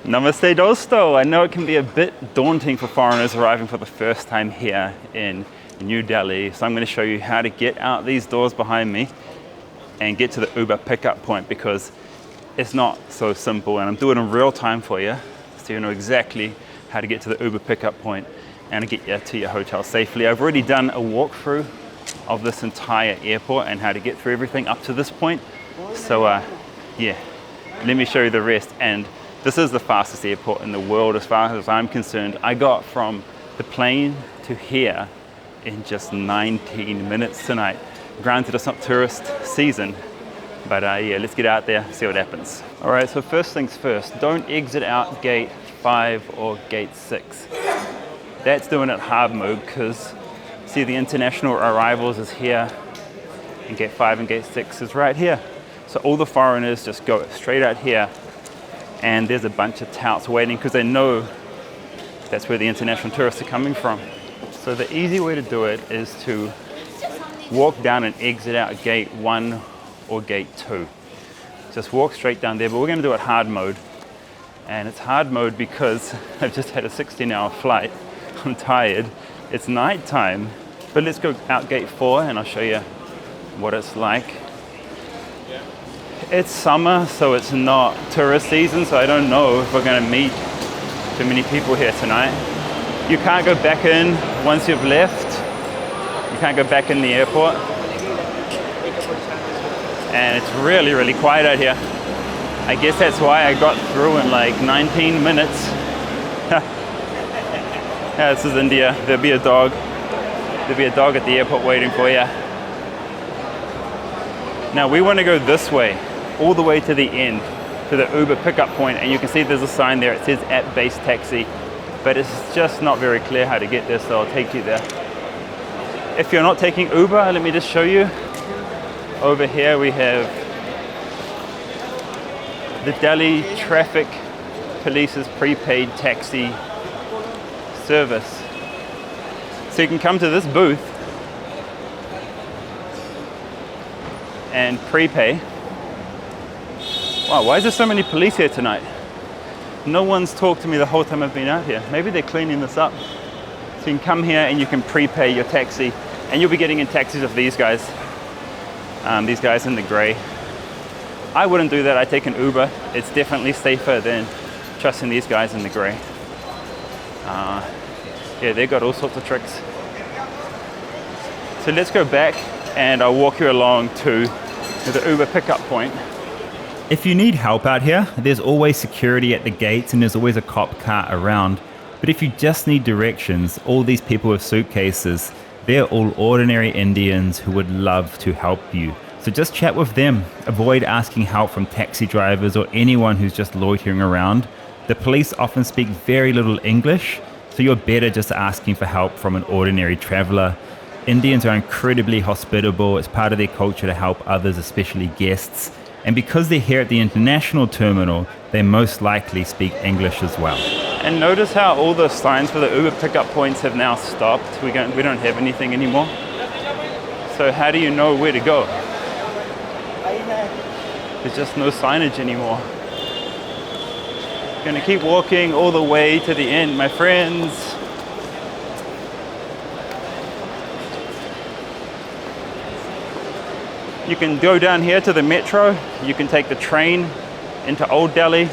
Namaste dosto. I know it can be a bit daunting for foreigners arriving for the first time here in New Delhi, so I'm going to show you how to get out these doors behind me and get to the Uber pickup point, because it's not so simple, and I'm doing it in real time for you so you know exactly how to get to the Uber pickup point and get you to your hotel safely. I've already done a walkthrough of this entire airport and how to get through everything up to this point, so yeah, let me show you the rest. And this is the fastest airport in the world as far as I'm concerned. I got from the plane to here in just 19 minutes tonight. Granted, it's not tourist season, but yeah, let's get out there, see what happens. All right, so first things first, don't exit out gate 5 or gate 6. That's doing it hard mode, because see, the international arrivals is here, and gate 5 and gate 6 is right here. So all the foreigners just go straight out here, and there's a bunch of touts waiting because they know that's where the international tourists are coming from. So the easy way to do it is to walk down and exit out gate 1 or gate 2. Just walk straight down there, but we're going to do it hard mode. And it's hard mode because I've just had a 16-hour flight. I'm tired. It's night time, but let's go out gate 4 and I'll show you what it's like. It's summer, so it's not tourist season, so I don't know if we're going to meet too many people here tonight. You can't go back in once you've left. You can't go back in the airport. And it's really, really quiet out here. I guess that's why I got through in like 19 minutes. Yeah, this is India. There'll be a dog. There'll be a dog at the airport waiting for you. Now we want to go this way, all the way to the end, to the Uber pickup point, and you can see there's a sign there. It says app-based taxi, but it's just not very clear how to get there, so I'll take you there. If you're not taking Uber, let me just show you. Over here we have the Delhi Traffic Police's prepaid taxi service. So you can come to this booth and prepay. Wow, why is there so many police here tonight? No one's talked to me the whole time I've been out here. Maybe they're cleaning this up. So you can come here and you can prepay your taxi, and you'll be getting in taxis of these guys in the gray. I wouldn't do that. I take an Uber. It's definitely safer than trusting these guys in the gray. Yeah, they've got all sorts of tricks. So let's go back and I'll walk you along to the Uber pickup point. If you need help out here, there's always security at the gates and there's always a cop car around. But if you just need directions, all these people with suitcases, they're all ordinary Indians who would love to help you. So just chat with them. Avoid asking help from taxi drivers or anyone who's just loitering around. The police often speak very little English, so you're better just asking for help from an ordinary traveler. Indians are incredibly hospitable. It's part of their culture to help others, especially guests. And because they're here at the international terminal, they most likely speak English as well. And notice how all the signs for the Uber pickup points have now stopped. We don't have anything anymore. So how do you know where to go? There's just no signage anymore. Gonna keep walking all the way to the end, my friends. You can go down here to the metro. You can take the train into Old Delhi.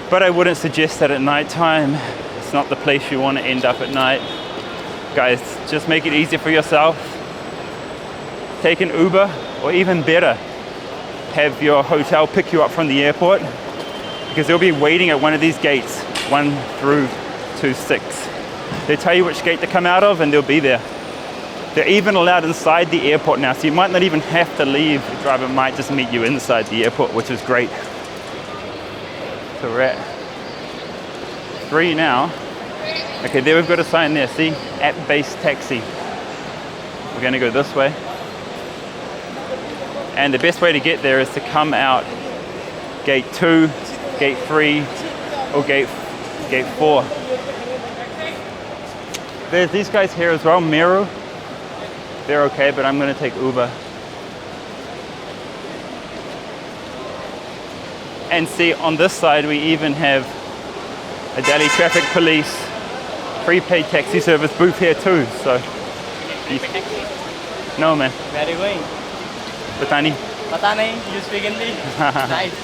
But I wouldn't suggest that at night time. It's not the place you want to end up at night. Guys, just make it easier for yourself. Take an Uber, or even better, have your hotel pick you up from the airport, because they'll be waiting at one of these gates, 1 through to 6. They tell you which gate to come out of and they'll be there. They're even allowed inside the airport now, so you might not even have to leave. The driver might just meet you inside the airport, which is great. So we're at 3 now. Okay, there we've got a sign there, see? App-based taxi. We're gonna go this way. And the best way to get there is to come out gate 2, gate 3, or gate 4. There's these guys here as well, Meru. They're okay, but I'm going to take Uber. And see, on this side we even have a Delhi traffic police prepaid taxi service booth here too. So no man. Where are you going? Pata nahi. पता नहीं, you speak Hindi? Nice.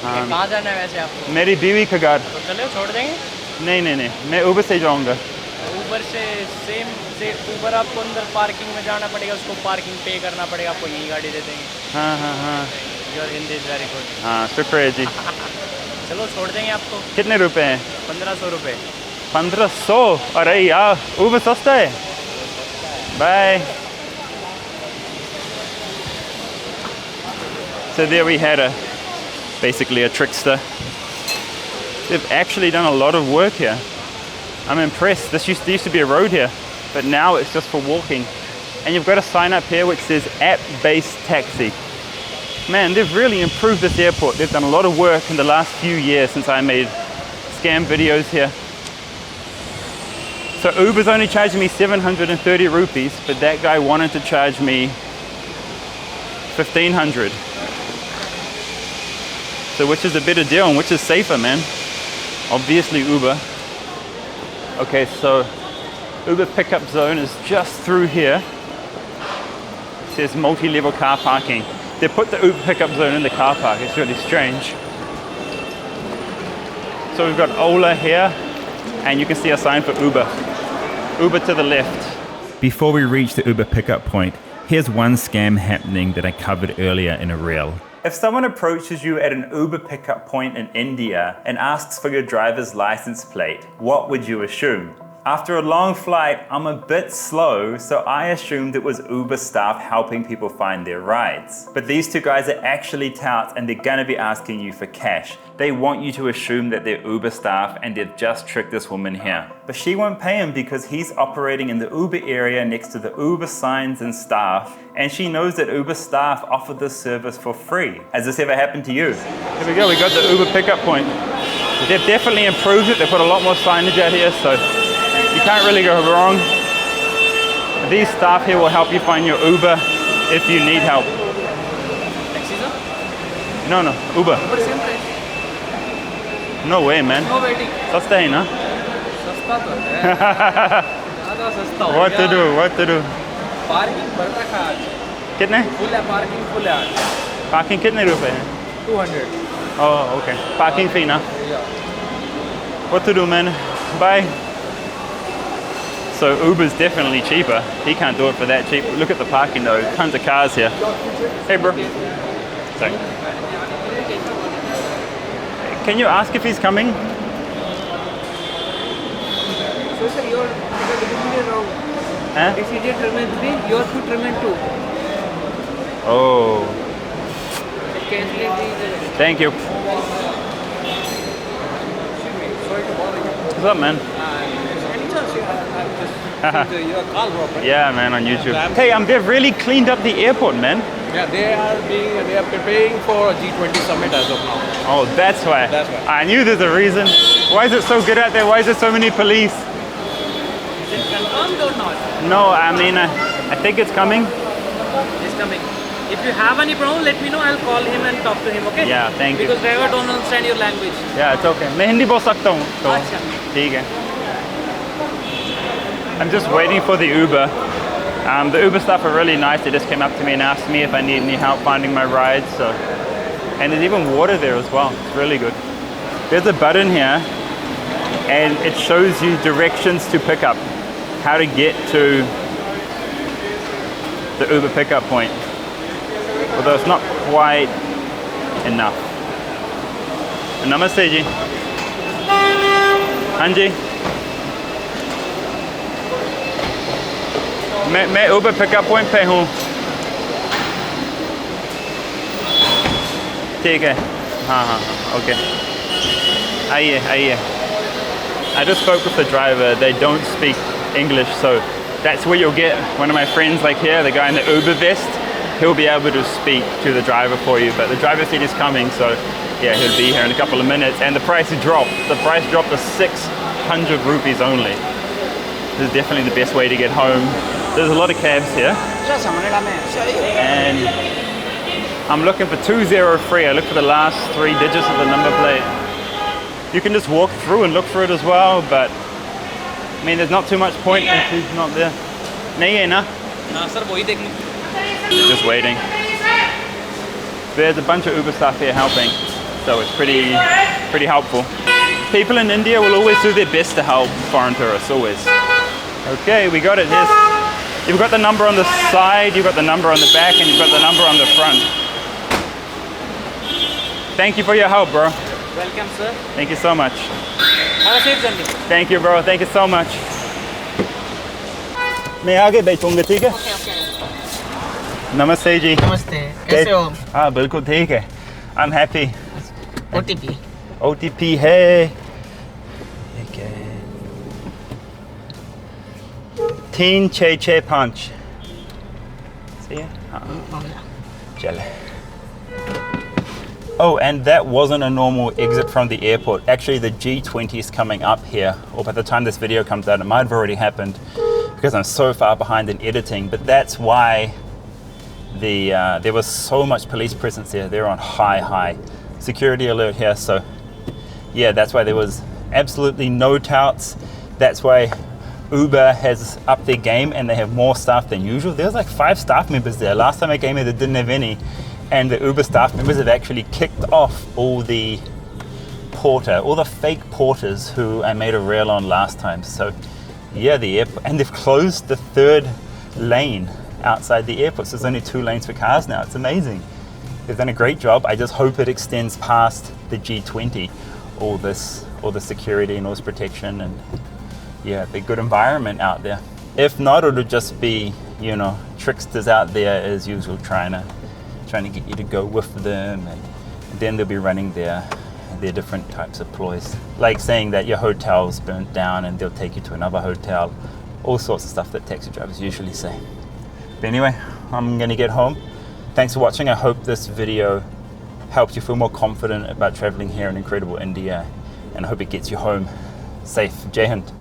कहाँ जाना है वैसे आपको? मेरी बीवी का घर। तो चलो छोड़ देंगे? नहीं, मैं ऊबर से जाऊँगा। ऊबर से सेम से ऊबर आपको अंदर पार्किंग में जाना पड़ेगा, उसको पार्किंग पे करना पड़ेगा, आपको यही गाड़ी दे देंगे। हाँ। Your Hindi is very good. हाँ, शुक्रिया जी। चलो छोड़ देंगे आपको। कितने रुपए हैं? 1500 रुपये। 1500? अरे यार, ऊबर सस्ता है। Bye. So there we had basically a trickster. They've actually done a lot of work here. I'm impressed. There used to be a road here, but now it's just for walking. And you've got a sign up here which says app-based taxi. Man, they've really improved this airport. They've done a lot of work in the last few years since I made scam videos here. So Uber's only charging me 730 rupees, but that guy wanted to charge me 1500. So which is a better deal and which is safer, man? Obviously Uber. Okay, so Uber pickup zone is just through here. It says multi-level car parking. They put the Uber pickup zone in the car park. It's really strange. So we've got Ola here, and you can see a sign for Uber. Uber to the left. Before we reach the Uber pickup point, here's one scam happening that I covered earlier in a reel. If someone approaches you at an Uber pickup point in India and asks for your driver's license plate, what would you assume? After a long flight, I'm a bit slow, so I assumed it was Uber staff helping people find their rides. But these two guys are actually touts and they're gonna be asking you for cash. They want you to assume that they're Uber staff and they've just tricked this woman here. But she won't pay him because he's operating in the Uber area next to the Uber signs and staff, and she knows that Uber staff offer this service for free. Has this ever happened to you? Here we go, we got the Uber pickup point. They've definitely improved it. They put a lot more signage out here, so you can't really go wrong. These staff here will help you find your Uber if you need help. Taxi sir? No, Uber. Uber same price. No way, man. No waiting. सस्ता है ना? सस्ता तो है। ज़्यादा सस्ता हो गया। What to do? पार्किंग पर रखा आज। कितने? फुल है पार्किंग फुल है आज। पार्किंग कितने रुपए हैं? 200. Oh, okay. Parking fee ना? Yeah. What to do, man? Bye. So Uber's definitely cheaper. He can't do it for that cheap. Look at the parking though. Tons of cars here. Hey, bro. Sorry. Can you ask if he's coming? So sir, your decision wrong. Huh? Decision remain 3, your foot remain 2. Oh. Thank you. What's up, man? Any chance you are Karl, right? Yeah, man, on YouTube. Hey, they've really cleaned up the airport, man. Yeah, they are preparing for G20 summit as of now. Oh, that's why. That's why. I knew there's a reason. Why is it so good out there? Why is there so many police? Is it confirmed or not? No, I mean, I think it's coming. It's coming. If you have any problem, let me know. I'll call him and talk to him, okay? Yeah, thank you. Because driver don't understand your language. Yeah, it's okay. मैं हिंदी बोल सकता हूँ तो अच्छा. ठीक है. I'm just waiting for the Uber. The Uber staff are really nice. They just came up to me and asked me if I need any help finding my rides. So, and there's even water there as well. It's really good. There's a button here, and it shows you directions to pick up, how to get to the Uber pickup point. Although it's not quite enough. Namaste ji. Hanji. मैं Uber pickup point पे हूँ. ठीक है. हाँ, okay. आइए. I just spoke with the driver. They don't speak English, so that's where you'll get one of my friends like here, the guy in the Uber vest. He'll be able to speak to the driver for you, but the driver said he's coming, so yeah, he'll be here in a couple of minutes. And the price dropped. The price dropped to 600 rupees only. This is definitely the best way to get home. There's a lot of cabs here, and I'm looking for 203. I look for the last 3 digits of the number plate. You can just walk through and look for it as well, but I mean, there's not too much point if he's not there. Nahi hai na? हाँ sir वही देखने Just waiting. There's a bunch of Uber staff here helping, so it's pretty helpful. People in India will always do their best to help foreign tourists, always. Okay, we got it. You've got the number on the side, you've got the number on the back, and you've got the number on the front. Thank you for your help, bro. Welcome sir Thank you so much. Have a safe journey Thank you, bro. Thank you so much. मैं आगे बैठूंगा, ठीक है? नमस्ते जी. नमस्ते कैसे हो हाँ बिल्कुल ठीक है. I'm happy. OTP OTP है. Okay. 3665. See ya? चले. Oh, and that wasn't a normal exit from the airport. Actually, the G20 is coming up here, or by the time this video comes out, it might have already happened because I'm so far behind in editing. But that's why there was so much police presence there. They're on high security alert here. So yeah, that's why there was absolutely no touts. That's why Uber has upped their game and they have more staff than usual. There's like 5 staff members there. Last time I came here, they didn't have any. And the Uber staff members have actually kicked off all the fake porters who I made a reel on last time. So yeah, the airport, and they've closed the 3rd lane outside the airport. So there's only 2 lanes for cars now. It's amazing. They've done a great job. I just hope it extends past the G20, all the security and all this protection, and yeah, the good environment out there. If not, it'll just be, you know, tricksters out there as usual trying to get you to go with them, and then they'll be running their different types of ploys, like saying that your hotel's burnt down and they'll take you to another hotel, all sorts of stuff that taxi drivers usually say. But anyway, I'm gonna get home. Thanks for watching. I hope this video helps you feel more confident about traveling here in incredible India, and I hope it gets you home safe. Jai Hind.